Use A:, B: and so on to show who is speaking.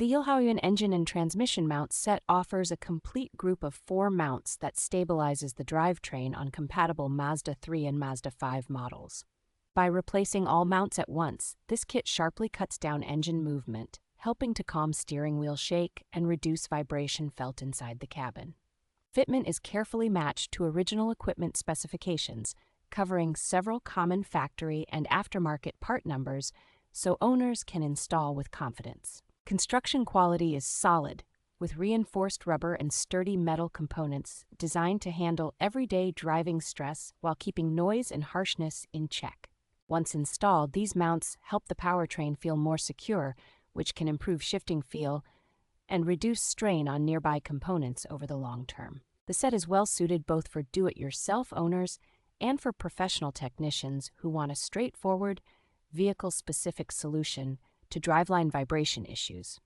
A: The Yllhaoyuan Engine and Transmission Mounts set offers a complete group of 4 mounts that stabilizes the drivetrain on compatible Mazda 3 and Mazda 5 models. By replacing all mounts at once, this kit sharply cuts down engine movement, helping to calm steering wheel shake and reduce vibration felt inside the cabin. Fitment is carefully matched to original equipment specifications, covering several common factory and aftermarket part numbers so owners can install with confidence. Construction quality is solid, with reinforced rubber and sturdy metal components designed to handle everyday driving stress while keeping noise and harshness in check. Once installed, these mounts help the powertrain feel more secure, which can improve shifting feel and reduce strain on nearby components over the long term. The set is well suited both for do-it-yourself owners and for professional technicians who want a straightforward, vehicle-specific solution to driveline vibration issues.